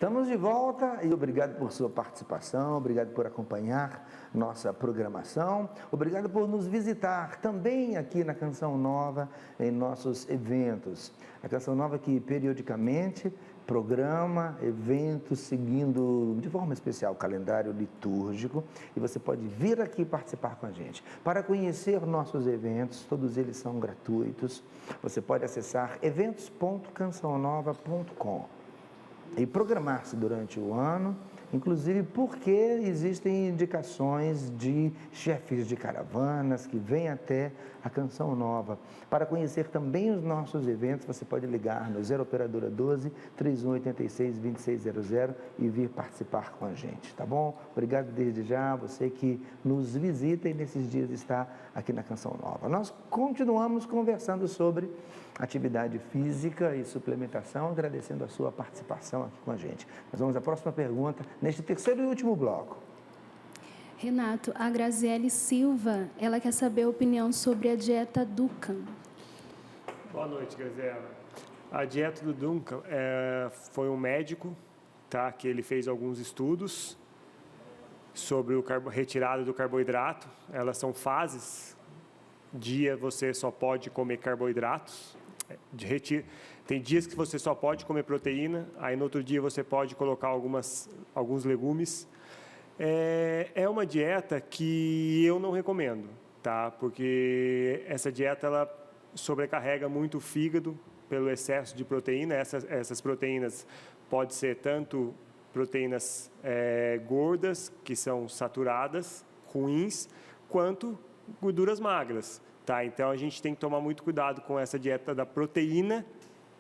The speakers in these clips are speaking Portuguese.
Estamos de volta e obrigado por sua participação, obrigado por acompanhar nossa programação, obrigado por nos visitar também aqui na Canção Nova em nossos eventos. A Canção Nova que periodicamente programa eventos seguindo de forma especial o calendário litúrgico e você pode vir aqui participar com a gente. Para conhecer nossos eventos, todos eles são gratuitos, você pode acessar eventos.cançãonova.com e programar-se durante o ano, inclusive porque existem indicações de chefes de caravanas que vêm até a Canção Nova. Para conhecer também os nossos eventos, você pode ligar no 0 Operadora 12 3186 2600 e vir participar com a gente, tá bom? Obrigado desde já, você que nos visita e nesses dias está aqui na Canção Nova. Nós continuamos conversando sobre atividade física e suplementação, agradecendo a sua participação aqui com a gente. Nós vamos à próxima pergunta, neste terceiro e último bloco. Renato, a Graziele Silva, ela quer saber a opinião sobre a dieta Duncan. Boa noite, Graziela. A dieta do Duncan foi um médico, tá, que ele fez alguns estudos sobre retirada do carboidrato. Elas são fases. Dia você só pode comer carboidratos. Tem dias que você só pode comer proteína, aí no outro dia você pode colocar alguns legumes. É uma dieta que eu não recomendo, tá? Porque essa dieta ela sobrecarrega muito o fígado pelo excesso de proteína. Essas proteínas podem ser tanto proteínas gordas, que são saturadas, ruins, quanto gorduras magras, tá? Então a gente tem que tomar muito cuidado com essa dieta da proteína,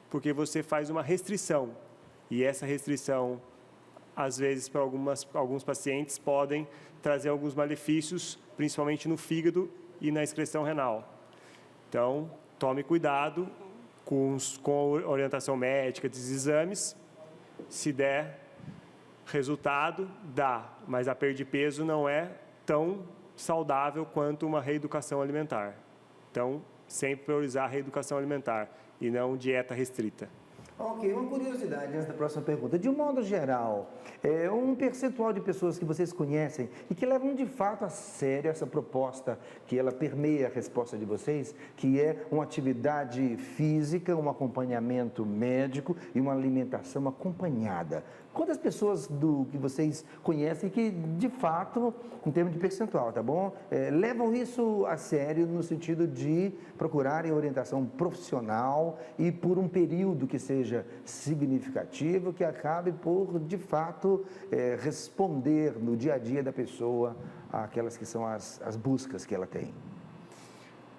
porque você faz uma restrição e essa restrição às vezes, para alguns pacientes, podem trazer alguns malefícios, principalmente no fígado e na excreção renal. Então, tome cuidado com a orientação médica dos exames. Se der resultado, dá, mas a perda de peso não é tão saudável quanto uma reeducação alimentar. Então, sempre priorizar a reeducação alimentar e não dieta restrita. Ok, uma curiosidade antes da próxima pergunta. De um modo geral, um percentual de pessoas que vocês conhecem e que levam de fato a sério essa proposta que ela permeia a resposta de vocês, que é uma atividade física, um acompanhamento médico e uma alimentação acompanhada. Quantas pessoas que vocês conhecem que, de fato, em termos de percentual, tá bom? Levam isso a sério no sentido de procurarem orientação profissional e por um período que seja significativo, que acabe por, de fato, responder no dia a dia da pessoa àquelas que são as buscas que ela tem.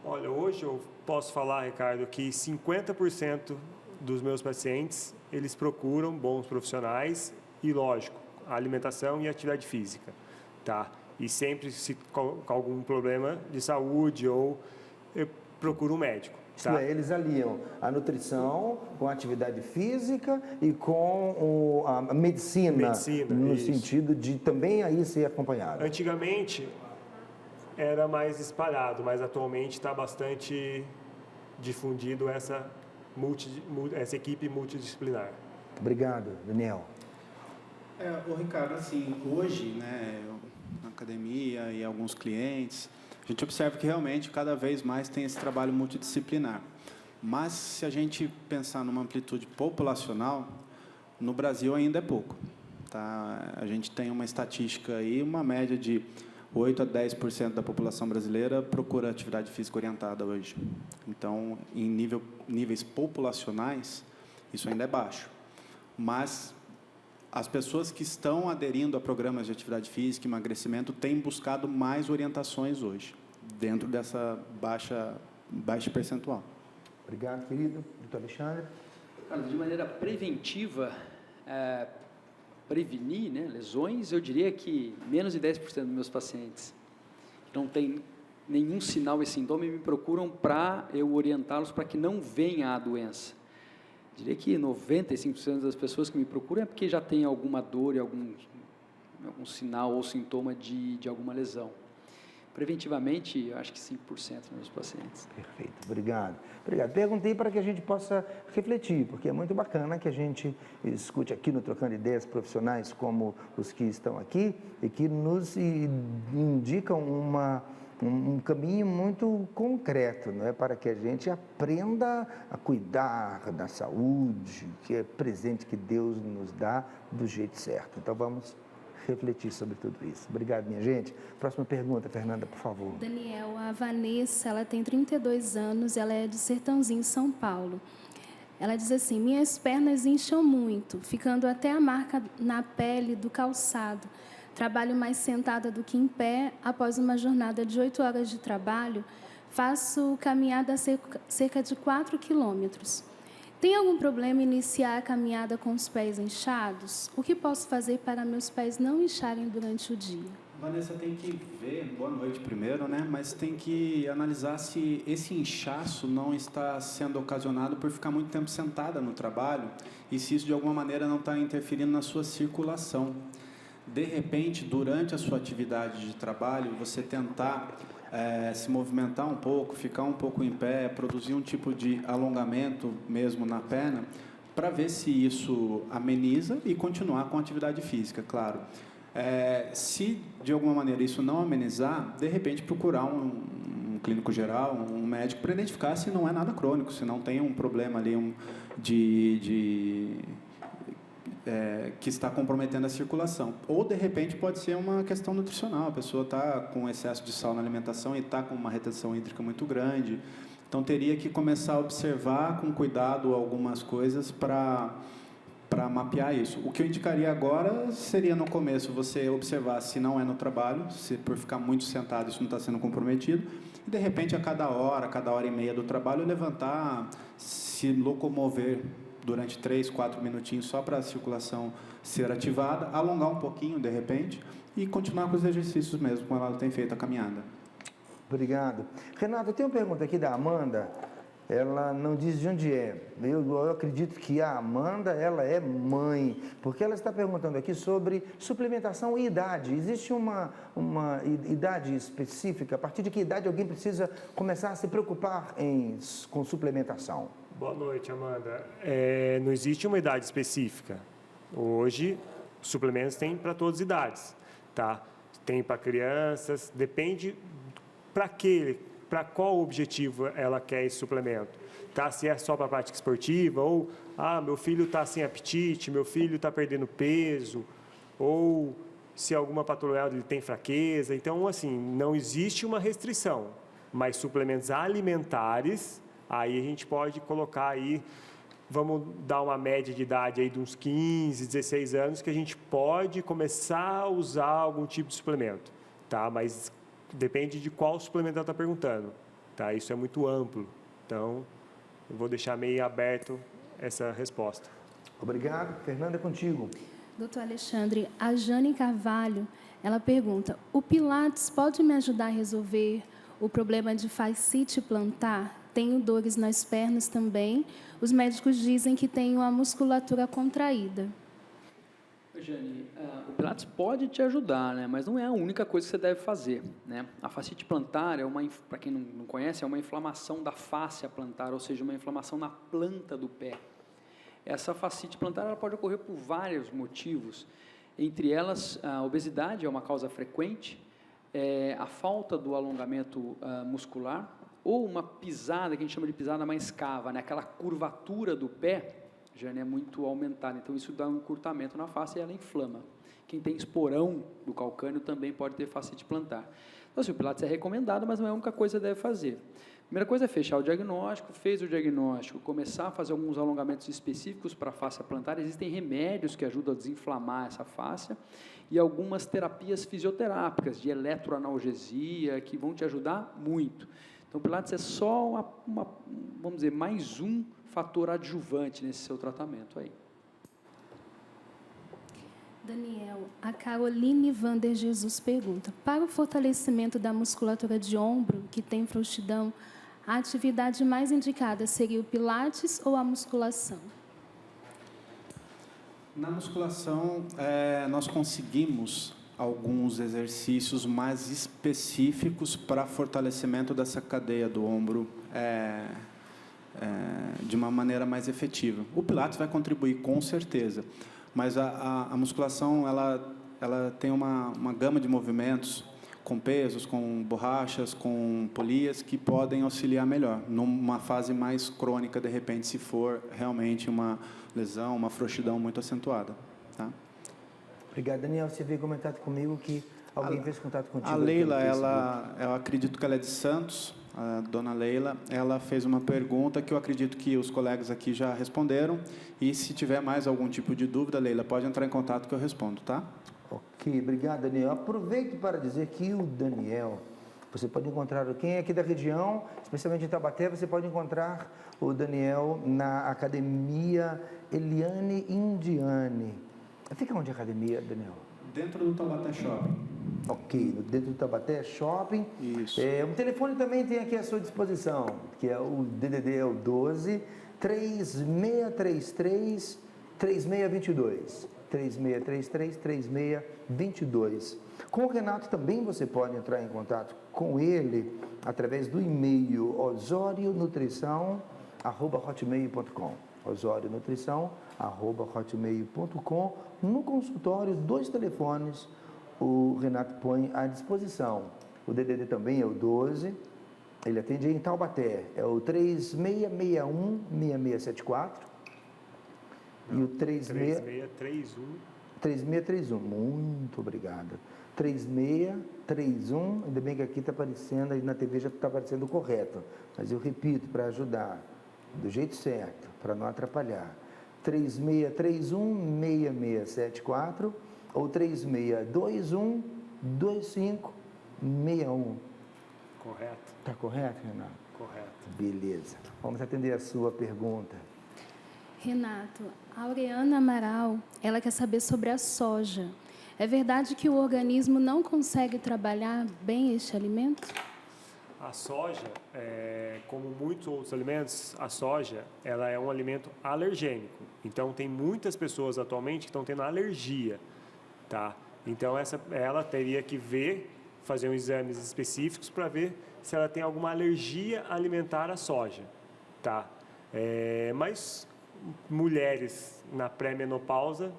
Olha, hoje eu posso falar, Ricardo, que 50% dos meus pacientes, eles procuram bons profissionais e, lógico, a alimentação e a atividade física, tá? E sempre, se com algum problema de saúde ou eu procuro um médico. Isso é, eles aliam a nutrição com a atividade física e com a medicina no sentido de também aí ser acompanhado. Antigamente era mais espalhado, mas atualmente está bastante difundido essa equipe multidisciplinar. Obrigado, Daniel. Ricardo, assim, hoje, né, na academia e alguns clientes, a gente observa que realmente cada vez mais tem esse trabalho multidisciplinar. Mas se a gente pensar numa amplitude populacional, no Brasil ainda é pouco, tá? A gente tem uma estatística aí, uma média de 8 a 10% da população brasileira procura atividade física orientada hoje. Então, em níveis populacionais, isso ainda é baixo. Mas as pessoas que estão aderindo a programas de atividade física e emagrecimento têm buscado mais orientações hoje, dentro dessa baixa percentual. Obrigado, querido. Doutor Alexandre. Carlos, de maneira preventiva, prevenir, né, lesões, eu diria que menos de 10% dos meus pacientes que não têm nenhum sinal e sintoma me procuram para eu orientá-los para que não venha a doença. Eu diria que 95% das pessoas que me procuram é porque já tem alguma dor e algum sinal ou sintoma de alguma lesão. preventivamente, eu acho que 5% dos meus pacientes. Perfeito, obrigado. Obrigado. Perguntei para que a gente possa refletir, porque é muito bacana que a gente escute aqui no Trocando Ideias profissionais como os que estão aqui e que nos indicam um caminho muito concreto, não é? Para que a gente aprenda a cuidar da saúde, que é presente que Deus nos dá do jeito certo. Então vamos refletir sobre tudo isso. Obrigado, minha gente. Próxima pergunta, Fernanda, por favor. Daniel, a Vanessa, ela tem 32 anos, ela é de Sertãozinho, São Paulo. Ela diz assim: minhas pernas incham muito, ficando até a marca na pele do calçado. Trabalho mais sentada do que em pé. Após uma jornada de 8 horas de trabalho, faço caminhada cerca de 4 quilômetros. Tem algum problema iniciar a caminhada com os pés inchados? O que posso fazer para meus pés não incharem durante o dia? Vanessa, tem que ver, boa noite primeiro, né? Mas tem que analisar se esse inchaço não está sendo ocasionado por ficar muito tempo sentada no trabalho e se isso de alguma maneira não está interferindo na sua circulação. De repente, durante a sua atividade de trabalho, você tentar se movimentar um pouco, ficar um pouco em pé, produzir um tipo de alongamento mesmo na perna, para ver se isso ameniza e continuar com a atividade física, claro. Se de alguma maneira isso não amenizar, de repente procurar um clínico geral, um médico, para identificar se não é nada crônico, se não tem um problema ali que está comprometendo a circulação. Ou, de repente, pode ser uma questão nutricional. A pessoa está com excesso de sal na alimentação e está com uma retenção hídrica muito grande. Então, teria que começar a observar com cuidado algumas coisas para mapear isso. O que eu indicaria agora seria, no começo, você observar se não é no trabalho, se por ficar muito sentado isso não está sendo comprometido, e, de repente, a cada hora e meia do trabalho, levantar, se locomover durante 3, 4 minutinhos só para a circulação ser ativada, alongar um pouquinho, de repente, e continuar com os exercícios mesmo, como ela tem feito a caminhada. Obrigado. Renato, tem uma pergunta aqui da Amanda. Ela não diz de onde é. Eu acredito que a Amanda, ela é mãe, porque ela está perguntando aqui sobre suplementação e idade. Existe uma idade específica? A partir de que idade alguém precisa começar a se preocupar com suplementação? Boa noite, Amanda. Não existe uma idade específica. Hoje, os suplementos têm para todas as idades, tá? Tem para crianças, depende para qual objetivo ela quer esse suplemento, tá? Se é só para a prática esportiva, ou, meu filho está sem apetite, meu filho está perdendo peso, ou se alguma patologia ele tem fraqueza. Então, assim, não existe uma restrição, mas suplementos alimentares, aí a gente pode colocar aí, vamos dar uma média de idade aí de uns 15, 16 anos, que a gente pode começar a usar algum tipo de suplemento, tá? Mas depende de qual suplemento ela está perguntando, tá? Isso é muito amplo, então eu vou deixar meio aberto essa resposta. Obrigado. Fernanda, é contigo. Doutor Alexandre, a Jane Carvalho, ela pergunta: o Pilates pode me ajudar a resolver o problema de fascite plantar? Tenho dores nas pernas também. Os médicos dizem que tenho a musculatura contraída. Jane, o Pilates pode te ajudar, né? Mas não é a única coisa que você deve fazer, né? A fascite plantar, para quem não conhece, é uma inflamação da fáscia plantar, ou seja, uma inflamação na planta do pé. Essa fascite plantar ela pode ocorrer por vários motivos. Entre elas, a obesidade é uma causa frequente, a falta do alongamento muscular, ou uma pisada, que a gente chama de pisada mais cava, né? Aquela curvatura do pé já é muito aumentada, então isso dá um encurtamento na face e ela inflama. Quem tem esporão do calcâneo também pode ter fascite plantar. Então, assim, o Pilates é recomendado, mas não é a única coisa que deve fazer. A primeira coisa é fechar o diagnóstico, fez o diagnóstico, começar a fazer alguns alongamentos específicos para a fáscia plantar. Existem remédios que ajudam a desinflamar essa fáscia e algumas terapias fisioterápicas, de eletroanalgesia, que vão te ajudar muito. Então, o Pilates é só vamos dizer, mais um fator adjuvante nesse seu tratamento aí. Daniel, a Caroline Vander Jesus pergunta: para o fortalecimento da musculatura de ombro, que tem frouxidão, a atividade mais indicada seria o Pilates ou a musculação? Na musculação, nós conseguimos alguns exercícios mais específicos para fortalecimento dessa cadeia do ombro de uma maneira mais efetiva. O Pilates vai contribuir com certeza, mas a musculação ela tem uma gama de movimentos com pesos, com borrachas, com polias, que podem auxiliar melhor, numa fase mais crônica, de repente, se for realmente uma lesão, uma frouxidão muito acentuada. Tá? Obrigado, Daniel. Você veio comentar comigo que alguém fez contato contigo. A Leila, eu acredito que ela é de Santos, a dona Leila, ela fez uma pergunta que eu acredito que os colegas aqui já responderam, e se tiver mais algum tipo de dúvida, Leila, pode entrar em contato que eu respondo, tá? Ok, obrigado, Daniel. Aproveito para dizer que o Daniel, você pode encontrar, quem é aqui da região, especialmente em Taubaté, você pode encontrar o Daniel na Academia Eliane Indiane. Fica onde a academia, Daniel? Dentro do Taubaté Shopping. Ok, dentro do Taubaté Shopping. Isso. O telefone também tem aqui à sua disposição, que é o DDD, é o 12 3633 3622. 3633 3622. Com o Renato também você pode entrar em contato com ele através do e-mail osorionutrição@hotmail.com. osorionutrição@hotmail.com. No consultório, 2 telefones o Renato põe à disposição. O DDD também é o 12, ele atende em Taubaté, é o 3661-6674 e o 3631, muito obrigado. 3631, ainda bem que aqui está aparecendo, aí na TV já está aparecendo correto, mas eu repito para ajudar, do jeito certo, para não atrapalhar. 3631-6674 ou 3621-2561. Correto. Está correto, Renato? Correto. Beleza. Vamos atender a sua pergunta. Renato, a Aureana Amaral, ela quer saber sobre a soja. É verdade que o organismo não consegue trabalhar bem este alimento? A soja, como muitos outros alimentos, a soja ela é um alimento alergênico. Então, tem muitas pessoas atualmente que estão tendo alergia. Tá? Então, ela teria que fazer uns exames específicos para ver se ela tem alguma alergia alimentar à soja. Tá? Mas mulheres na pré-menopausa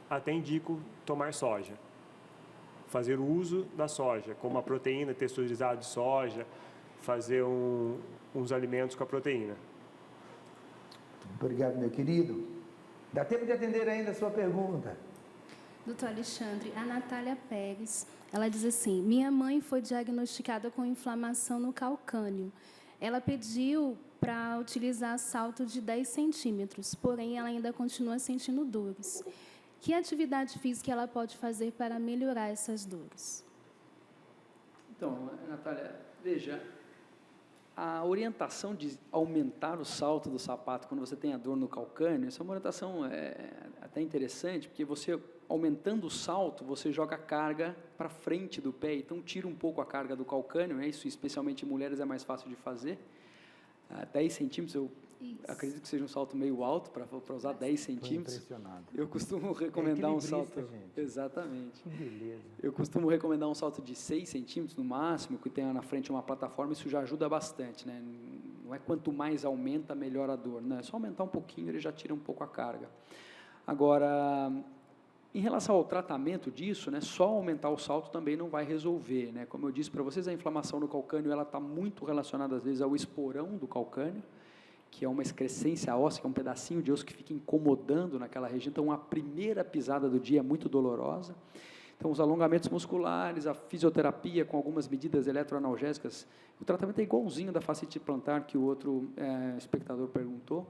até indicam tomar soja. Fazer o uso da soja, como a proteína texturizada de soja, fazer uns alimentos com a proteína. Obrigado, meu querido. Dá tempo de atender ainda a sua pergunta. Doutor Alexandre, a Natália Pérez, ela diz assim, minha mãe foi diagnosticada com inflamação no calcânio. Ela pediu para utilizar salto de 10 centímetros, porém ela ainda continua sentindo dores. Que atividade física ela pode fazer para melhorar essas dores? Então, Natália, veja, a orientação de aumentar o salto do sapato quando você tem a dor no calcânio, essa é uma orientação até interessante, porque você, aumentando o salto, você joga a carga para frente do pé, então tira um pouco a carga do calcânio, isso especialmente em mulheres é mais fácil de fazer. 10 centímetros, eu acredito que seja um salto meio alto para usar 10 centímetros. Impressionado. Eu costumo recomendar um salto... Gente. Exatamente. Que beleza. Eu costumo recomendar um salto de 6 centímetros no máximo, que tenha na frente uma plataforma, isso já ajuda bastante, né? Não é quanto mais aumenta, melhor a dor, não, é só aumentar um pouquinho, ele já tira um pouco a carga. Agora, em relação ao tratamento disso, né, só aumentar o salto também não vai resolver, né? Como eu disse para vocês, a inflamação no calcânio ela está muito relacionada, às vezes, ao esporão do calcânio, que é uma excrescência óssea, que é um pedacinho de osso que fica incomodando naquela região. Então, a primeira pisada do dia é muito dolorosa. Então, os alongamentos musculares, a fisioterapia com algumas medidas eletroanalgésicas, o tratamento é igualzinho da fascite plantar que o outro espectador perguntou.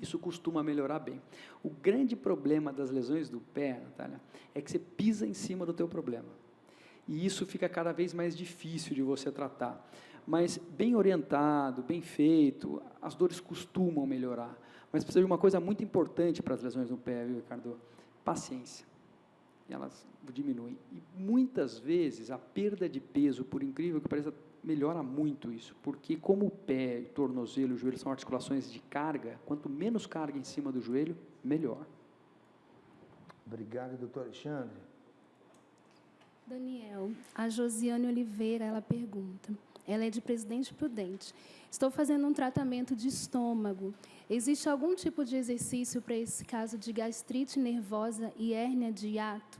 Isso costuma melhorar bem. O grande problema das lesões do pé, Natália, é que você pisa em cima do teu problema. E isso fica cada vez mais difícil de você tratar. Mas bem orientado, bem feito, as dores costumam melhorar. Mas precisa de uma coisa muito importante para as lesões no pé, viu, Ricardo? Paciência. E elas diminuem. E muitas vezes a perda de peso, por incrível que pareça, melhora muito isso, porque como o pé, o tornozelo e o joelho são articulações de carga, quanto menos carga em cima do joelho, melhor. Obrigado, doutor Alexandre. Daniel, a Josiane Oliveira, ela pergunta. Ela é de Presidente Prudente. Estou fazendo um tratamento de estômago. Existe algum tipo de exercício para esse caso de gastrite nervosa e hérnia de hiato?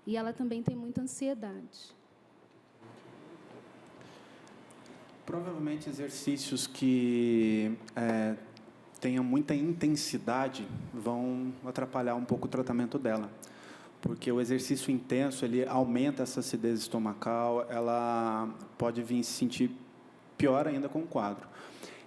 E ela também tem muita ansiedade. Provavelmente exercícios que tenham muita intensidade vão atrapalhar um pouco o tratamento dela. Porque o exercício intenso, ele aumenta essa acidez estomacal, ela pode vir se sentir pior ainda com o quadro.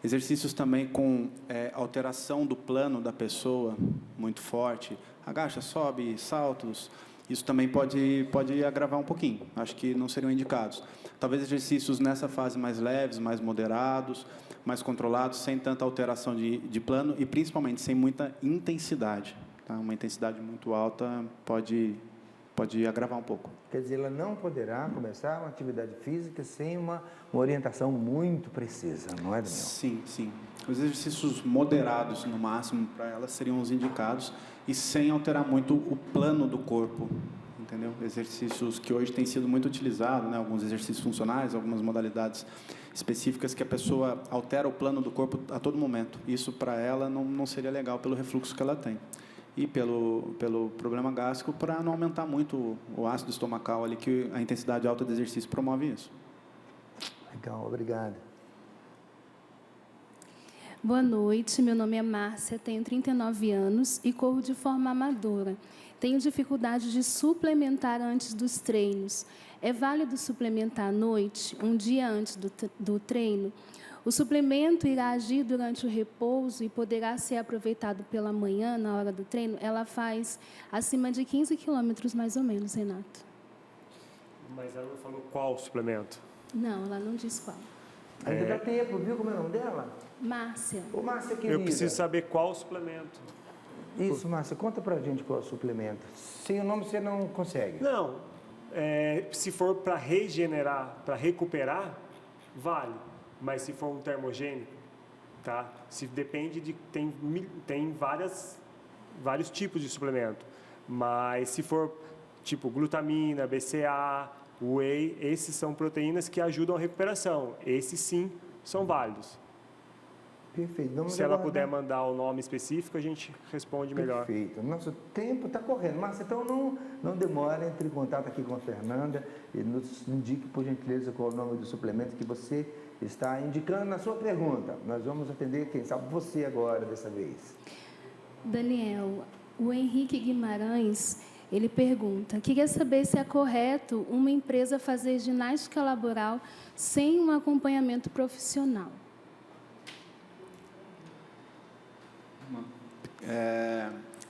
Exercícios também com alteração do plano da pessoa, muito forte, agacha, sobe, saltos, isso também pode agravar um pouquinho, acho que não seriam indicados. Talvez exercícios nessa fase mais leves, mais moderados, mais controlados, sem tanta alteração de plano e, principalmente, sem muita intensidade. Tá? Uma intensidade muito alta pode agravar um pouco. Quer dizer, ela não poderá começar uma atividade física sem uma orientação muito precisa, não é, Daniel? Sim, sim. Os exercícios moderados, no máximo, para ela seriam os indicados e sem alterar muito o plano do corpo, entendeu? Exercícios que hoje têm sido muito utilizados, né? Alguns exercícios funcionais, algumas modalidades específicas que a pessoa altera o plano do corpo a todo momento. Isso, para ela, não seria legal pelo refluxo que ela tem. E pelo problema gástrico, para não aumentar muito o ácido estomacal ali, que a intensidade alta do exercício promove isso. Legal, obrigado. Boa noite, meu nome é Márcia, tenho 39 anos e corro de forma amadora. Tenho dificuldade de suplementar antes dos treinos. É válido suplementar à noite, um dia antes do treino? O suplemento irá agir durante o repouso e poderá ser aproveitado pela manhã, na hora do treino? Ela faz acima de 15 quilômetros, mais ou menos, Renato. Mas ela não falou qual suplemento? Não, ela não diz qual. Ainda dá tempo, viu como é o nome dela? Márcia. Ô, Márcia, querida. Eu preciso saber qual suplemento. Isso, Márcia, conta pra gente qual é o suplemento. Sem o nome você não consegue. Não, se for para regenerar, para recuperar, vale. Mas se for um termogênico, tá? Depende de... Tem vários tipos de suplemento. Mas se for tipo glutamina, BCA, whey, esses são proteínas que ajudam a recuperação. Esses sim são válidos. Perfeito. Vamos Se ela aguardar. puder mandar o nome específico, a gente responde melhor. Perfeito. Nosso tempo está correndo. Márcia, então não demore, entre em contato aqui com a Fernanda e nos indique, por gentileza, qual é o nome do suplemento que você está indicando na sua pergunta. Nós vamos atender, quem sabe, você agora, dessa vez. Daniel, o Henrique Guimarães, ele pergunta, queria saber se é correto uma empresa fazer ginástica laboral sem um acompanhamento profissional.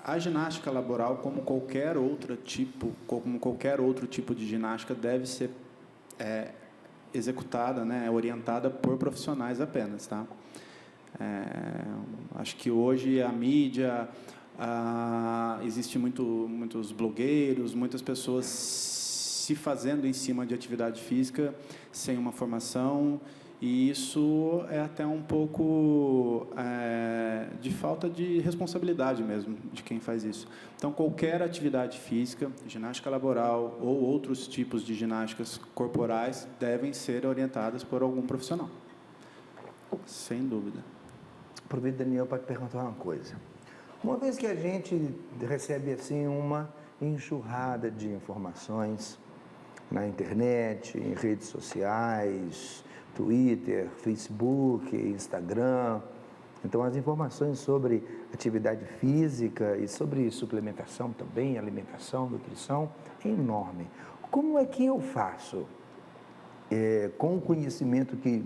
A ginástica laboral, como qualquer outro tipo de ginástica, deve ser executada, né, orientada por profissionais apenas, tá? Acho que hoje a mídia, existe muitos blogueiros, muitas pessoas se fazendo em cima de atividade física sem uma formação, e isso é até um pouco de falta de responsabilidade mesmo de quem faz isso. Então, qualquer atividade física, ginástica laboral ou outros tipos de ginásticas corporais devem ser orientadas por algum profissional, sem dúvida. Aproveito, Daniel, para te perguntar uma coisa. Uma vez que a gente recebe assim uma enxurrada de informações na internet, em redes sociais, Twitter, Facebook, Instagram. Então, as informações sobre atividade física e sobre suplementação também, alimentação, nutrição, é enorme. Como é que eu faço, com o conhecimento que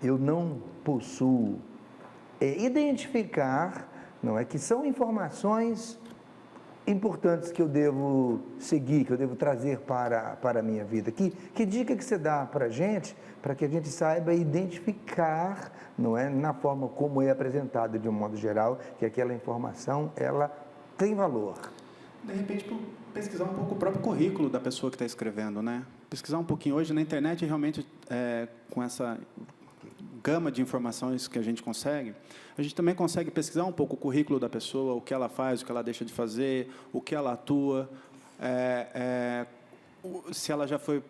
eu não possuo, identificar, não é, que são informações importantes que eu devo seguir, que eu devo trazer para a minha vida? Que dica que você dá para a gente, para que a gente saiba identificar, não é, na forma como é apresentada de um modo geral, que aquela informação, ela tem valor? De repente, pesquisar um pouco o próprio currículo da pessoa que está escrevendo, né? Pesquisar um pouquinho. Hoje, na internet, realmente, com essa gama de informações que a gente também consegue pesquisar um pouco o currículo da pessoa, o que ela faz, o que ela deixa de fazer, o que ela atua, se ela já foi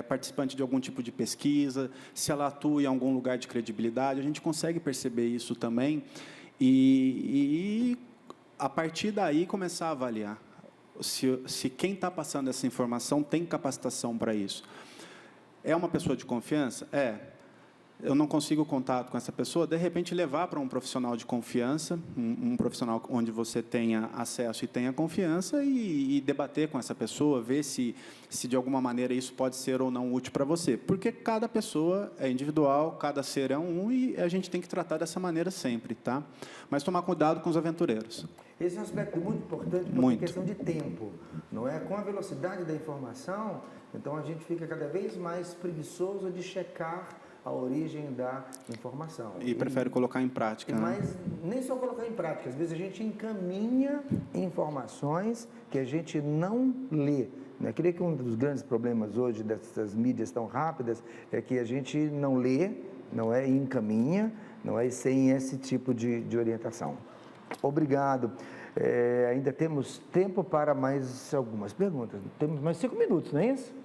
participante de algum tipo de pesquisa, se ela atua em algum lugar de credibilidade, a gente consegue perceber isso também e a partir daí começar a avaliar se quem está passando essa informação tem capacitação para isso. É uma pessoa de confiança? Eu não consigo contato com essa pessoa, de repente levar para um profissional de confiança, um profissional onde você tenha acesso e tenha confiança e debater com essa pessoa, ver se de alguma maneira isso pode ser ou não útil para você. Porque cada pessoa é individual, cada ser é um e a gente tem que tratar dessa maneira sempre, tá? Mas tomar cuidado com os aventureiros. Esse é um aspecto muito importante, porque é questão de tempo, não é? Com a velocidade da informação, então a gente fica cada vez mais preguiçoso de checar a origem da informação. E prefere colocar em prática. Mas nem só colocar em prática, às vezes a gente encaminha informações que a gente não lê. Eu creio que um dos grandes problemas hoje dessas mídias tão rápidas é que a gente não lê, não é, e encaminha, não é, e sem esse tipo de orientação. Obrigado. Ainda temos tempo para mais algumas perguntas. Temos mais 5 minutos, não é isso?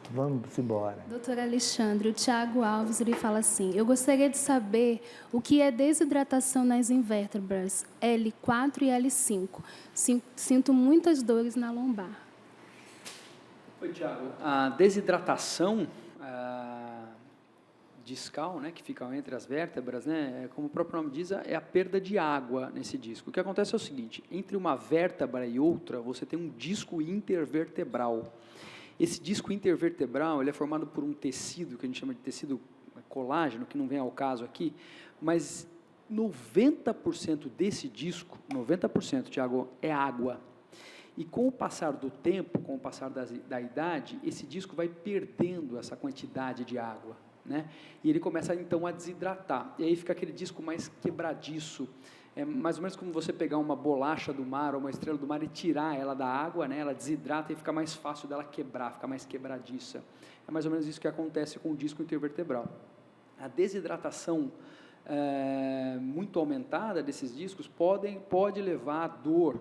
Vamos embora. Doutor Alexandre, o Tiago Alves, ele fala assim: eu gostaria de saber o que é desidratação nas invértebras L4 e L5. Sinto muitas dores na lombar. Oi, Tiago. A desidratação discal, né, que fica entre as vértebras, né, como o próprio nome diz, é a perda de água nesse disco. O que acontece é o seguinte: entre uma vértebra e outra, você tem um disco intervertebral. Esse disco intervertebral ele é formado por um tecido, que a gente chama de tecido colágeno, que não vem ao caso aqui, mas 90% desse disco, 90%, Tiago, é água. E com o passar do tempo, com o passar da idade, esse disco vai perdendo essa quantidade de água, né? E ele começa, então, a desidratar. E aí fica aquele disco mais quebradiço. É mais ou menos como você pegar uma bolacha do mar ou uma estrela do mar e tirar ela da água, né? Ela desidrata e fica mais fácil dela quebrar, fica mais quebradiça. É mais ou menos isso que acontece com o disco intervertebral. A desidratação muito aumentada desses discos pode levar a dor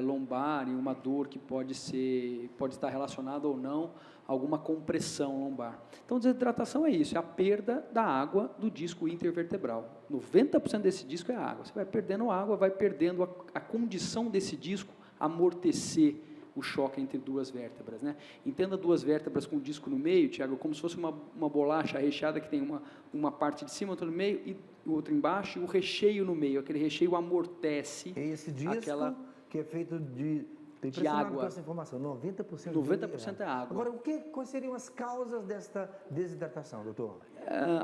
lombar, e uma dor que pode estar relacionada ou não a alguma compressão lombar. Então, desidratação é isso, é a perda da água do disco intervertebral. 90% desse disco é água. Você vai perdendo água, vai perdendo a condição desse disco amortecer o choque entre duas vértebras, né? Entenda duas vértebras com o disco no meio, Tiago, como se fosse uma bolacha recheada que tem uma parte de cima, outra no meio e outra embaixo, e o recheio no meio. Aquele recheio amortece esse disco que é feito de... Estou impressionado com essa informação, 90% é água. Agora, quais seriam as causas desta desidratação, doutor?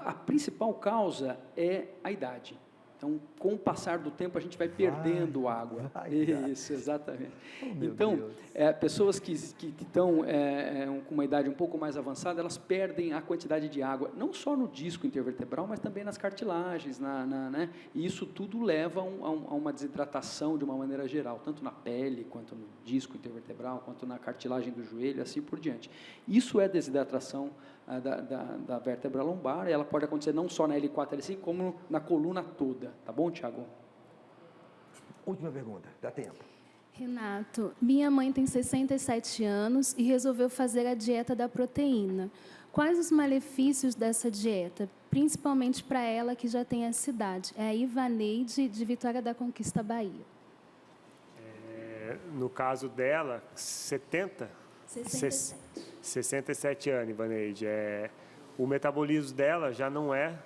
A principal causa é a idade. Então, com o passar do tempo, a gente vai perdendo água. Isso, exatamente. Então, pessoas que estão com uma idade um pouco mais avançada, elas perdem a quantidade de água, não só no disco intervertebral, mas também nas cartilagens, né? E isso tudo leva a uma desidratação de uma maneira geral, tanto na pele, quanto no disco intervertebral, quanto na cartilagem do joelho, assim por diante. Isso é desidratação da vértebra lombar, e ela pode acontecer não só na L4 e L5, como na coluna toda. Tá bom, Tiago? Última pergunta, dá tempo. Renato, minha mãe tem 67 anos e resolveu fazer a dieta da proteína. Quais os malefícios dessa dieta, principalmente para ela que já tem essa idade? É a Ivaneide, de Vitória da Conquista, Bahia. No caso dela, 67 anos, Ivaneide. O metabolismo dela já não é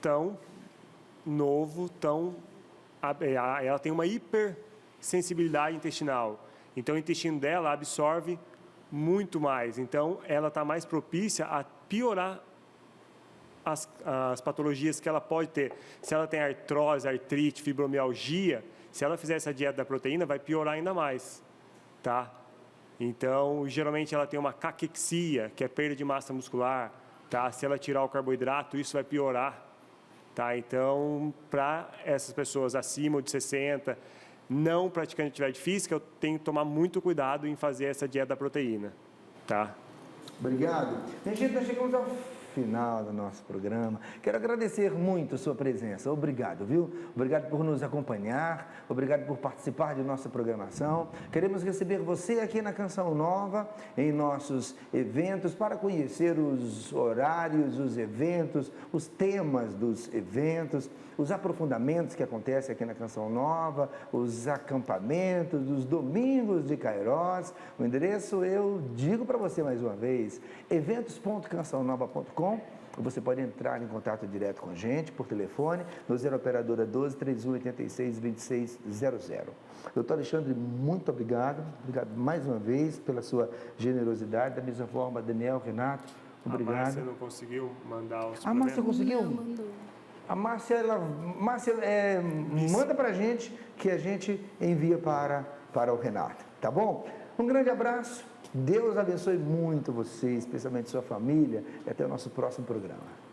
tão novo, ela tem uma hipersensibilidade intestinal. Então, o intestino dela absorve muito mais. Então, ela está mais propícia a piorar as patologias que ela pode ter. Se ela tem artrose, artrite, fibromialgia, se ela fizer essa dieta da proteína, vai piorar ainda mais, tá? Então, geralmente ela tem uma caquexia, que é perda de massa muscular, tá? Se ela tirar o carboidrato, isso vai piorar, tá? Então, para essas pessoas acima de 60, não praticando atividade física, eu tenho que tomar muito cuidado em fazer essa dieta da proteína, tá? Obrigado. Gente, nós chegamos ao final do nosso programa. Quero agradecer muito a sua presença. Obrigado, viu? Obrigado por nos acompanhar, obrigado por participar de nossa programação. Queremos receber você aqui na Canção Nova, em nossos eventos, para conhecer os horários, os eventos, os temas dos eventos, os aprofundamentos que acontecem aqui na Canção Nova, os acampamentos, os domingos de Cairós. O endereço eu digo para você mais uma vez, eventos.cançãonova.com. Você pode entrar em contato direto com a gente por telefone no 0 operadora 12 31 86 2600. Doutor Alexandre, muito obrigado. Obrigado mais uma vez pela sua generosidade. Da mesma forma, Daniel, Renato, obrigado. A Márcia não conseguiu mandar os A Márcia conseguiu? Não, mandou. A Márcia, manda para a gente que a gente envia para o Renato, tá bom? Um grande abraço, Deus abençoe muito você, especialmente sua família, e até o nosso próximo programa.